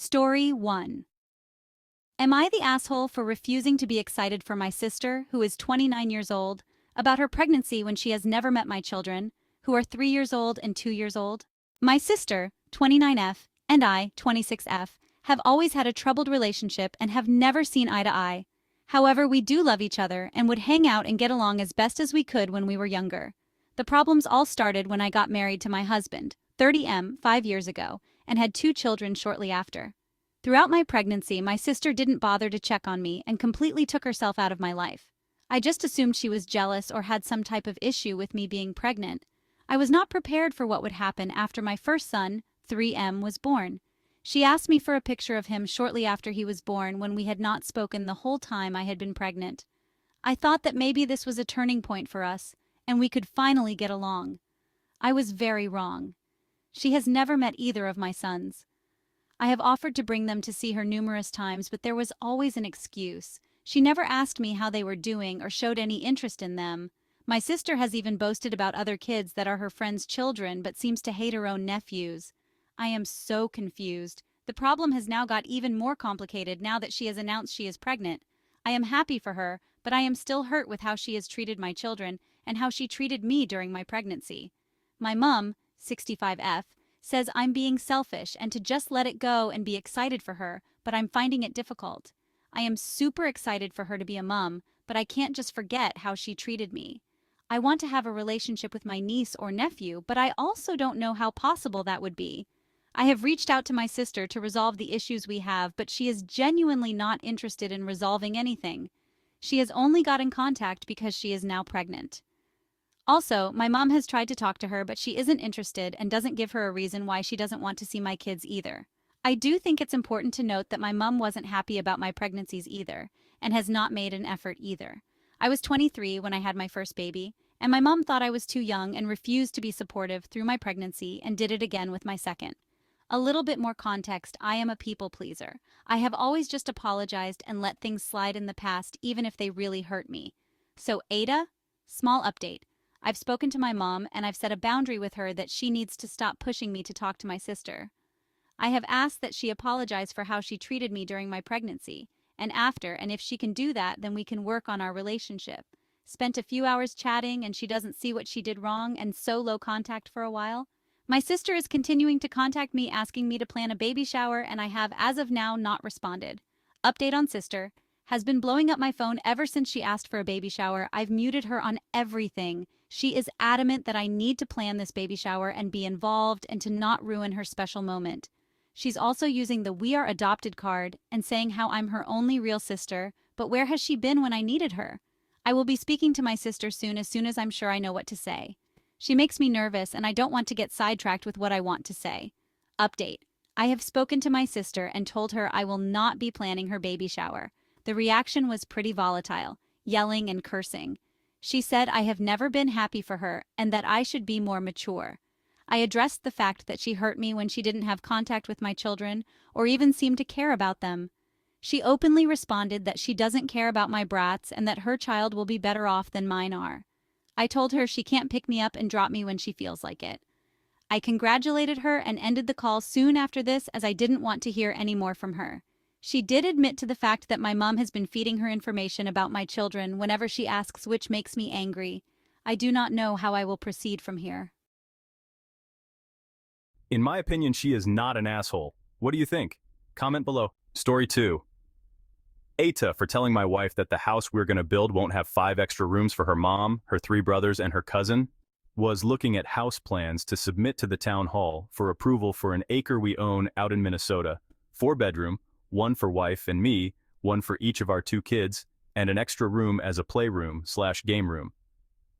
Story 1. Am I the asshole for refusing to be excited for my sister, who is 29 years old, about her pregnancy when she has never met my children, who are 3 years old and 2 years old? My sister, 29F, and I, 26F, have always had a troubled relationship and have never seen eye to eye. However, we do love each other and would hang out and get along as best as we could when we were younger. The problems all started when I got married to my husband, 30M, 5 years ago, and had 2 children shortly after. Throughout my pregnancy, my sister didn't bother to check on me and completely took herself out of my life. I just assumed she was jealous or had some type of issue with me being pregnant. I was not prepared for what would happen after my first son, 3M, was born. She asked me for a picture of him shortly after he was born when we had not spoken the whole time I had been pregnant. I thought that maybe this was a turning point for us, and we could finally get along. I was very wrong. She has never met either of my sons. I have offered to bring them to see her numerous times, but there was always an excuse. She never asked me how they were doing or showed any interest in them. My sister has even boasted about other kids that are her friends' children, but seems to hate her own nephews. I am so confused. The problem has now got even more complicated now that she has announced she is pregnant. I am happy for her, but I am still hurt with how she has treated my children and how she treated me during my pregnancy. My mom, 65F, says I'm being selfish and to just let it go and be excited for her, but I'm finding it difficult. I am super excited for her to be a mom, but I can't just forget how she treated me. I want to have a relationship with my niece or nephew, but I also don't know how possible that would be. I have reached out to my sister to resolve the issues we have, but she is genuinely not interested in resolving anything. She has only got in contact because she is now pregnant. Also, my mom has tried to talk to her, but she isn't interested and doesn't give her a reason why she doesn't want to see my kids either. I do think it's important to note that my mom wasn't happy about my pregnancies either, and has not made an effort either. I was 23 when I had my first baby, and my mom thought I was too young and refused to be supportive through my pregnancy and did it again with my second. A little bit more context, I am a people pleaser. I have always just apologized and let things slide in the past even if they really hurt me. So AITA, small update. I've spoken to my mom and I've set a boundary with her that she needs to stop pushing me to talk to my sister. I have asked that she apologize for how she treated me during my pregnancy and after, and if she can do that, then we can work on our relationship. Spent a few hours chatting and she doesn't see what she did wrong and so low contact for a while. My sister is continuing to contact me asking me to plan a baby shower and I have as of now not responded. Update on sister. Has been blowing up my phone ever since she asked for a baby shower. I've muted her on everything. She is adamant that I need to plan this baby shower and be involved and to not ruin her special moment. She's also using the "We Are Adopted" card and saying how I'm her only real sister, but where has she been when I needed her? I will be speaking to my sister soon as I'm sure I know what to say. She makes me nervous and I don't want to get sidetracked with what I want to say. Update. I have spoken to my sister and told her I will not be planning her baby shower. The reaction was pretty volatile, yelling and cursing. She said I have never been happy for her and that I should be more mature. I addressed the fact that she hurt me when she didn't have contact with my children or even seem to care about them. She openly responded that she doesn't care about my brats and that her child will be better off than mine are. I told her she can't pick me up and drop me when she feels like it. I congratulated her and ended the call soon after this as I didn't want to hear any more from her. She did admit to the fact that my mom has been feeding her information about my children whenever she asks, which makes me angry. I do not know how I will proceed from here. In my opinion, she is not an asshole. What do you think? Comment below. Story 2. AITA for telling my wife that the house we're going to build won't have 5 extra rooms for her mom, her 3 brothers, and her cousin, was looking at house plans to submit to the town hall for approval for an acre we own out in Minnesota, 4-bedroom, 1 for wife and me, 1 for each of our 2 kids, and an extra room as a playroom/game room.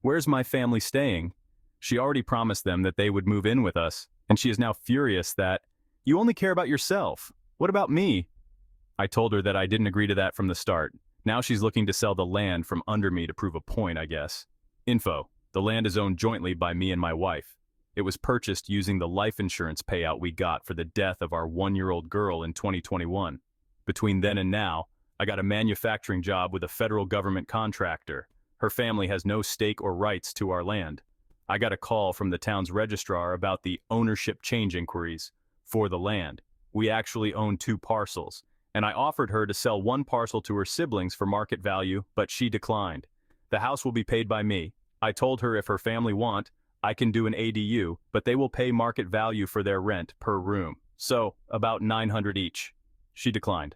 Where's my family staying? She already promised them that they would move in with us, and she is now furious that, "You only care about yourself. What about me?" I told her that I didn't agree to that from the start. Now she's looking to sell the land from under me to prove a point, I guess. Info. The land is owned jointly by me and my wife. It was purchased using the life insurance payout we got for the death of our 1-year-old girl in 2021. Between then and now, I got a manufacturing job with a federal government contractor. Her family has no stake or rights to our land. I got a call from the town's registrar about the ownership change inquiries for the land. We actually own two parcels, and I offered her to sell one parcel to her siblings for market value, but she declined. The house will be paid by me. I told her if her family want, I can do an ADU, but they will pay market value for their rent per room. So, about $900 each. She declined.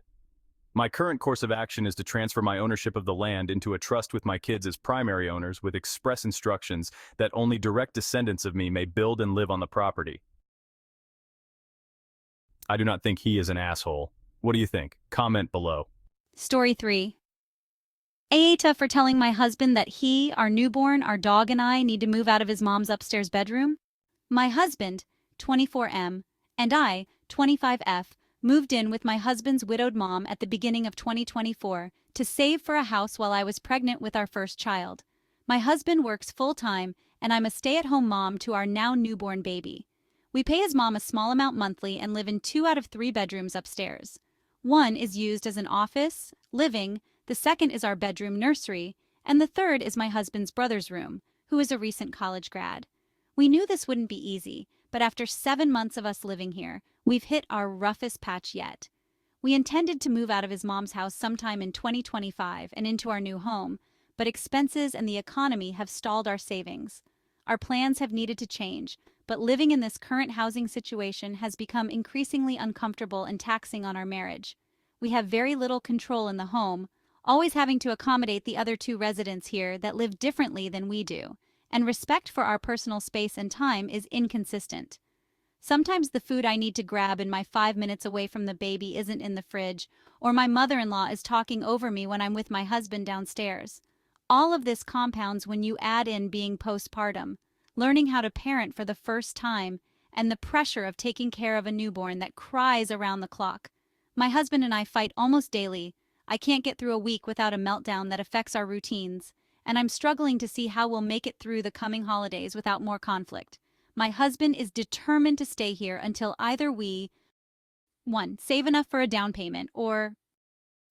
My current course of action is to transfer my ownership of the land into a trust with my kids as primary owners with express instructions that only direct descendants of me may build and live on the property. I do not think he is an asshole. What do you think? Comment below. Story 3. AITA for telling my husband that he, our newborn, our dog, and I need to move out of his mom's upstairs bedroom. My husband, 24M, and I, 25F, moved in with my husband's widowed mom at the beginning of 2024 to save for a house while I was pregnant with our first child. My husband works full-time, and I'm a stay-at-home mom to our now newborn baby. We pay his mom a small amount monthly and live in 2 out of 3 bedrooms upstairs. One is used as an office, living, the second is our bedroom nursery, and the third is my husband's brother's room, who is a recent college grad. We knew this wouldn't be easy, but after 7 months of us living here, we've hit our roughest patch yet. We intended to move out of his mom's house sometime in 2025 and into our new home, but expenses and the economy have stalled our savings. Our plans have needed to change, but living in this current housing situation has become increasingly uncomfortable and taxing on our marriage. We have very little control in the home, always having to accommodate the other 2 residents here that live differently than we do, and respect for our personal space and time is inconsistent. Sometimes the food I need to grab in my 5 minutes away from the baby isn't in the fridge, or my mother-in-law is talking over me when I'm with my husband downstairs. All of this compounds when you add in being postpartum, learning how to parent for the first time, and the pressure of taking care of a newborn that cries around the clock. My husband and I fight almost daily. I can't get through a week without a meltdown that affects our routines, and I'm struggling to see how we'll make it through the coming holidays without more conflict. My husband is determined to stay here until either we 1. Save enough for a down payment, or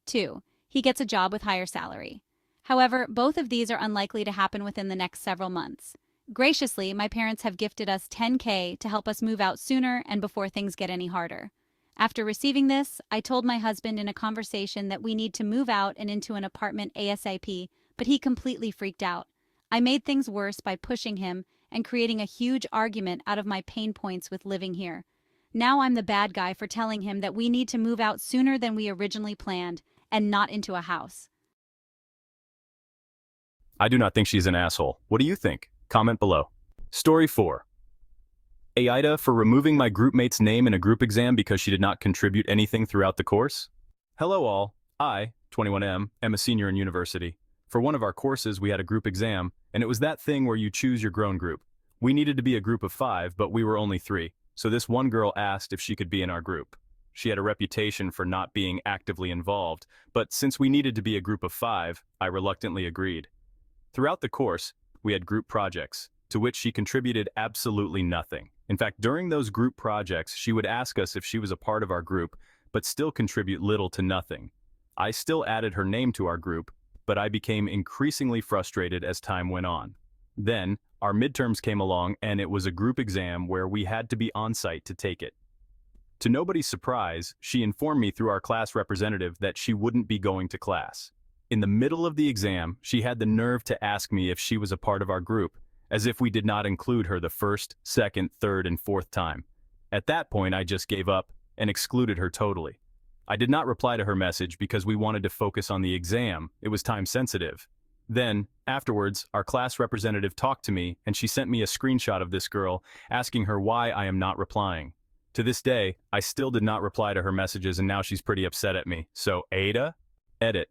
2. He gets a job with higher salary. However, both of these are unlikely to happen within the next several months. Graciously, my parents have gifted us $10K to help us move out sooner and before things get any harder. After receiving this, I told my husband in a conversation that we need to move out and into an apartment ASAP, but he completely freaked out. I made things worse by pushing him and creating a huge argument out of my pain points with living here. Now I'm the bad guy for telling him that we need to move out sooner than we originally planned, and not into a house. I do not think she's an asshole. What do you think? Comment below. Story 4. AITA for removing my group mate's name in a group exam because she did not contribute anything throughout the course. Hello all. I, 21M, am a senior in university. For one of our courses, we had a group exam, and it was that thing where you choose your grown group. We needed to be a group of 5, but we were only 3, so this one girl asked if she could be in our group. She had a reputation for not being actively involved, but since we needed to be a group of 5, I reluctantly agreed. Throughout the course, we had group projects, to which she contributed absolutely nothing. In fact, during those group projects, she would ask us if she was a part of our group, but still contribute little to nothing. I still added her name to our group, but I became increasingly frustrated as time went on. Then, our midterms came along and it was a group exam where we had to be on site to take it. To nobody's surprise, she informed me through our class representative that she wouldn't be going to class. In the middle of the exam, she had the nerve to ask me if she was a part of our group, as if we did not include her the first, second, third, and fourth time. At that point, I just gave up and excluded her totally. I did not reply to her message because we wanted to focus on the exam. It was time sensitive. Then, afterwards, our class representative talked to me and she sent me a screenshot of this girl asking her why I am not replying. To this day, I still did not reply to her messages and now she's pretty upset at me. So, AITA? Edit.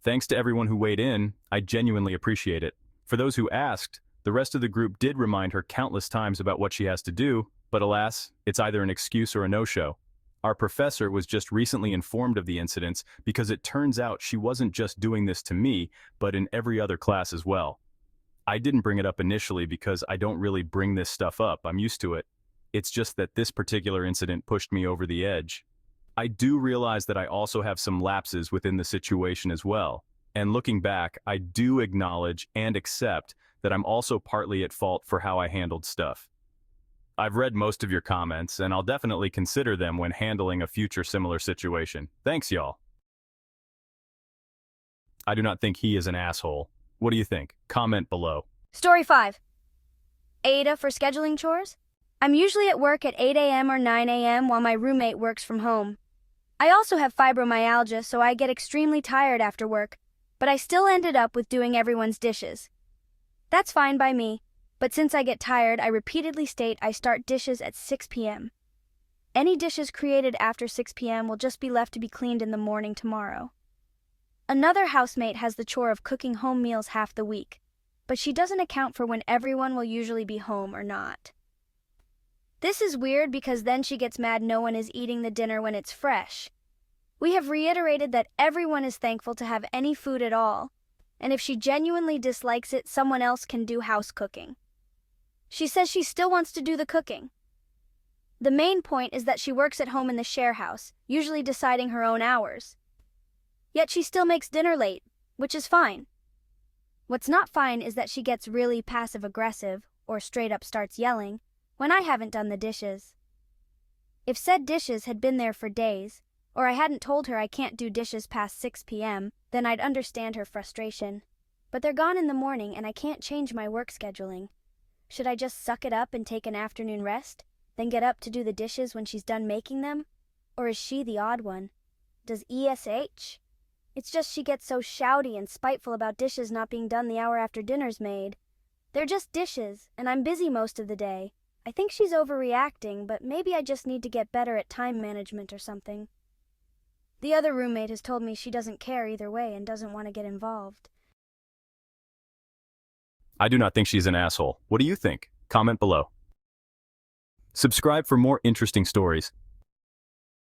Thanks to everyone who weighed in, I genuinely appreciate it. For those who asked, the rest of the group did remind her countless times about what she has to do, but alas, it's either an excuse or a no-show. Our professor was just recently informed of the incidents because it turns out she wasn't just doing this to me, but in every other class as well. I didn't bring it up initially because I don't really bring this stuff up, I'm used to it. It's just that this particular incident pushed me over the edge. I do realize that I also have some lapses within the situation as well, and looking back, I do acknowledge and accept that I'm also partly at fault for how I handled stuff. I've read most of your comments, and I'll definitely consider them when handling a future similar situation. Thanks, y'all. I do not think he is an asshole. What do you think? Comment below. Story 5. AITA for scheduling chores? I'm usually at work at 8 a.m. or 9 a.m. while my roommate works from home. I also have fibromyalgia, so I get extremely tired after work, but I still ended up with doing everyone's dishes. That's fine by me, but since I get tired, I repeatedly state I start dishes at 6 p.m. Any dishes created after 6 p.m. will just be left to be cleaned in the morning tomorrow. Another housemate has the chore of cooking home meals half the week, but she doesn't account for when everyone will usually be home or not. This is weird because then she gets mad no one is eating the dinner when it's fresh. We have reiterated that everyone is thankful to have any food at all, and if she genuinely dislikes it, someone else can do house cooking. She says she still wants to do the cooking. The main point is that she works at home in the share house, usually deciding her own hours. Yet she still makes dinner late, which is fine. What's not fine is that she gets really passive-aggressive, or straight up starts yelling, when I haven't done the dishes. If said dishes had been there for days, or I hadn't told her I can't do dishes past 6 p.m., then I'd understand her frustration. But they're gone in the morning and I can't change my work scheduling. Should I just suck it up and take an afternoon rest, then get up to do the dishes when she's done making them? Or is she the odd one? Does ESH? It's just she gets so shouty and spiteful about dishes not being done the hour after dinner's made. They're just dishes, and I'm busy most of the day. I think she's overreacting, but maybe I just need to get better at time management or something. The other roommate has told me she doesn't care either way and doesn't want to get involved. I do not think she's an asshole. What do you think? Comment below. Subscribe for more interesting stories.